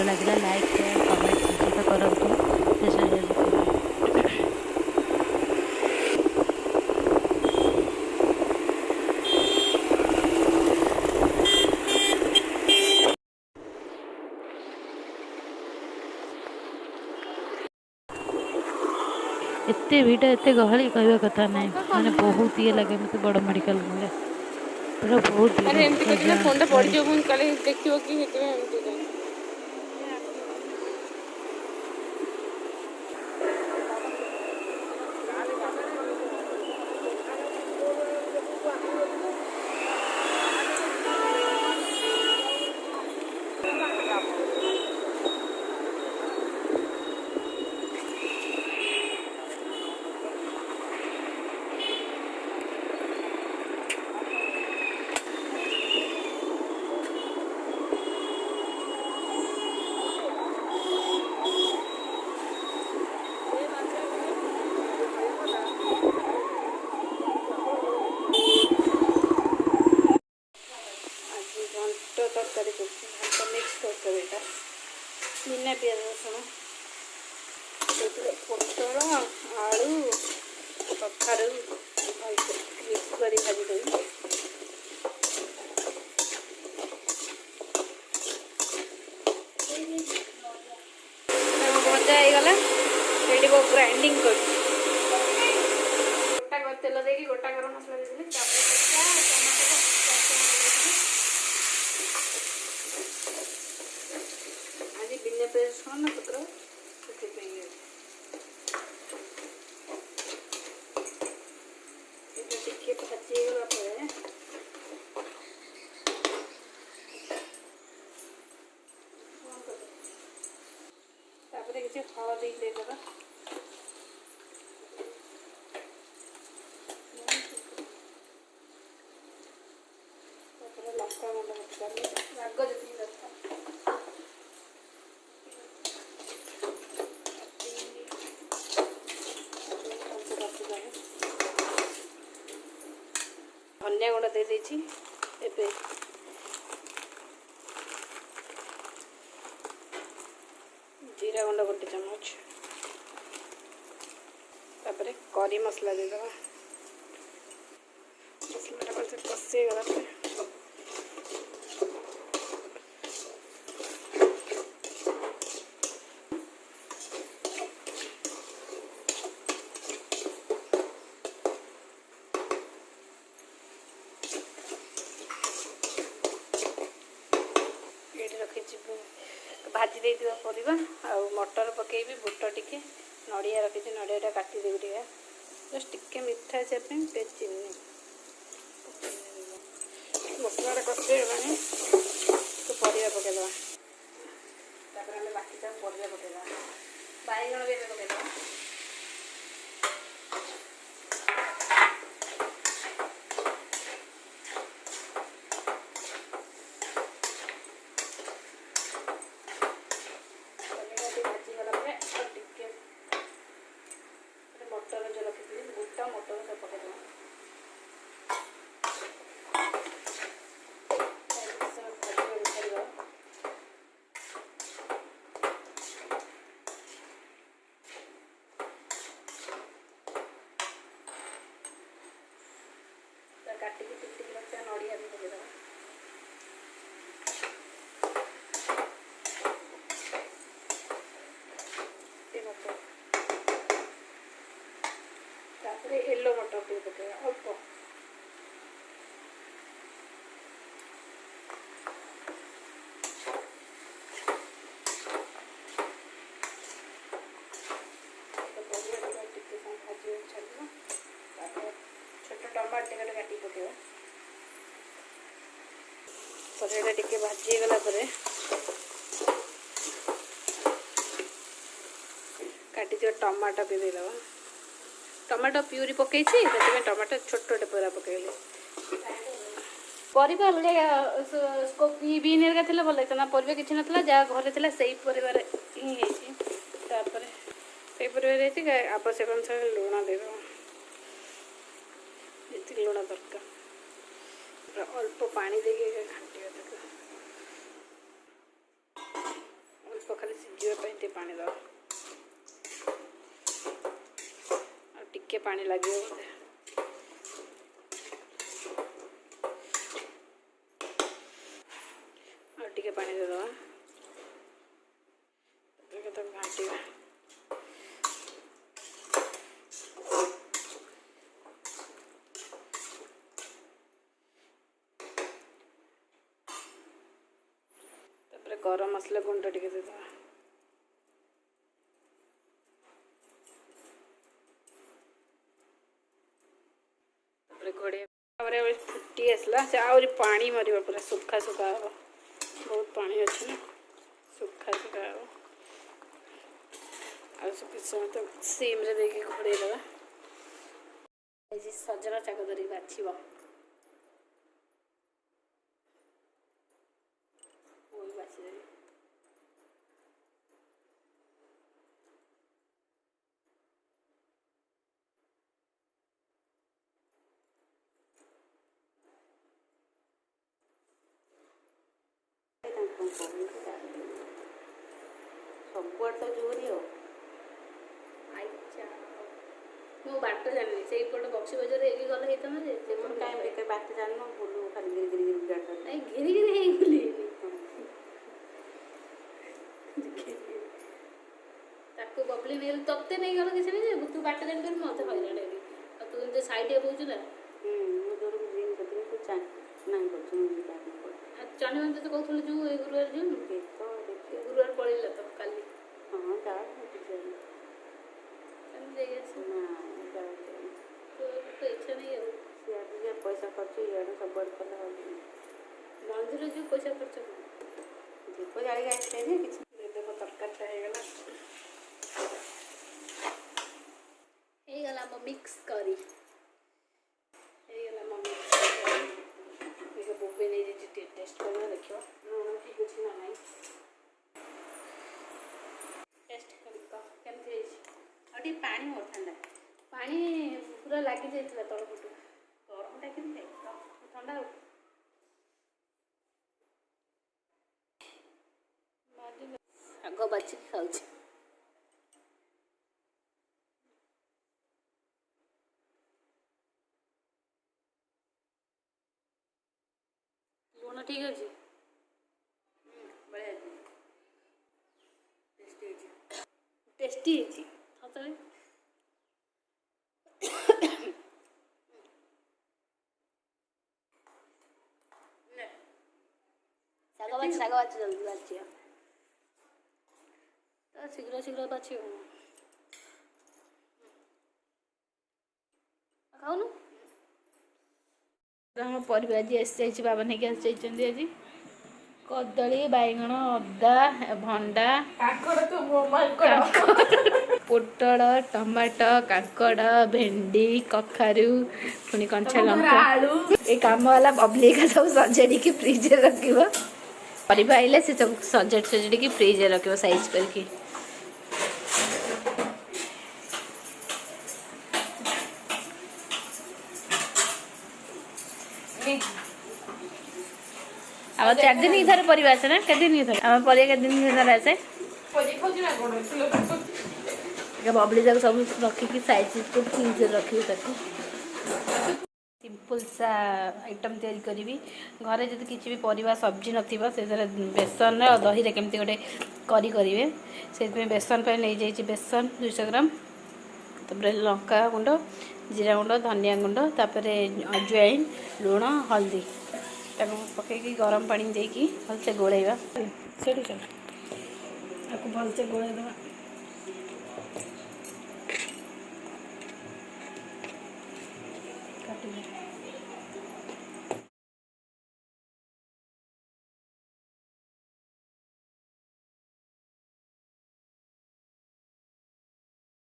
लगे like share comment निश्चित करूँ। एते भिड़ एते गहली कहवा कथा नहीं माने बहुत ये लगे मत बड़ मेडिकल गले पूरा बहुत अरे एमती करके ना फोन टा पड़ी जो पुन काले देखियो कि हेते एमती जाय तरकारी भात मिक्स तरकारी बिना प्याज रसुण पोटल आलू कखारू मिक्स कर भाजीदेवी भजा होगला ये ग्राइंडिंग कर गोटा तेल देकी गोटा गरम मसला देदेली आज बिना पेज रसुण ना पुत्र टिके भाजीगला किसी हलदी देदेबा लंका गुंड राग जी दरकार धनिया गुंड दे देछि एबे जीरा गुंड गोटे चम्मच तापर करी मसला देदेबा मसला से कषी गला रखी भाजी दे परिवा आ मटर पकेबी बुट टिके नड़िया रखी नड़िया काटिदेवी टे जस्ट टिके मिठा से चीनी मसला कषे गलानी तो परिवा पकईदे बाकी परिवा पकईदे बैगण भी पकईदे मटर जो रखी बुट मटर सब पकईदे काटिकी टिक टिक रखा नड़िया भी पकईदे येलो मटर भी पकड़ा अल्प छोट टमाटर टे काटी पकेवा परिवाटा टिके भाजी गला काटी टमाटो भी देदेबा टमाटो प्यूरी पकई टमाटो छोटे छोटे पूरा पकईली परिवा कोबी बीन हेरिका थी भल लगता परिवा किसी ना जहाँ घर थी से परिवार हिं आवश्यक अनुसार लुण देदेव जी लुण दरकार अल्प पानी देके घाटी अल्प पानी लगे बोधे और टिके पानी दे दवा तो घाटिया गरम मसला गुंड टिके दे दवा घोड़े फुटी आसला से आहरी पानी मर पूरा सुखा सुखा हम बहुत पानी अच्छे ना सुखा सुखा हम किस समय तो सीम रे देखिए घोड़े दवा सजना शाग धरिक बाछब बाछीदेवी सबुआड़ तो जोरी हो मु बाट जानी से पट बक्सी बजार एक गल होता ना टाइम देखे बाट जान बुलू खाली गिरी गिरी गिरी गाड़ नहीं घिरी घिरी है बुली ताको बबली मेल तकते नहीं गल किसी नहीं तू बाट जान कर मते हैरान हेबी और तू एते साइड ए बोलछु ना मु जोर ड्रिंक करती तो चाय नहीं करछु मुझे बात नहीं पड़ चने मन तो कहथुल जो ए गुरुवार जो तो देखिए गुरुवार पड़िला तो काली हां जा चल जाइए ना जा तो इच्छा नहीं है सिया पैसा खर्च यार सब बड़ कला मंदिर जो पैसा खर्च दीप जाली आते हैं किसी देखो तरकारीटा हो गला मो मिक्स करी हो गला मो मिक्स करी ये बोबे नहीं जे टेस्ट करना देखियो ठीक अछि ना नहीं टेस्ट करी का केमथि है अटी पानी मोर ठंडा पानी पूरा लागी जाइतला तळ पटु गरमटा केमथि ठंडा हो ଶାଗ ବାଛିକି ଖାଉଛି ଲୁଣ ଠିକ୍ ଅଛି बड़े टेस्टी ହେଇଛି ସତରେ ଶାଗ ବାଛି ଜଲ୍ଦି ବାଛିବା शीघ्र शीघ्र बाछियो खाऊनु हम परिवा आज आसी बाबा नहीं आज कदली बैगण अदा भंडा पोटल टमाटो काकड़ भेंडी कखारू पुणी कंचा लंका ये काम वाला बबली का सब सजाड़ी की फ्रिज रखियो परिवा आइले से सब सजाड़ी की फ्रिज रखियो साइज करके अब 4 दिन इधर परिवार से ना कितने दिन इधर हम परिवार के दिन इधर ऐसे बबली जाक सब रखी साइज को फ्रिज रखी सिंपल सा आइटम तैयारी करी घरे जब किसी भी परिवा सब्जी नथिबा से बेसन और दही रे केमती गोटे करी करिवे से बेसन पे नहीं जाइए बेसन 200 ग्राम तापर लंका गुंड जीरा गुंड धनिया गुंड तापर अजवाइन लुण हल्दी पकईकि गरम पानी देकी भलसे गोलैबा से भलसे गोलैदबा काटी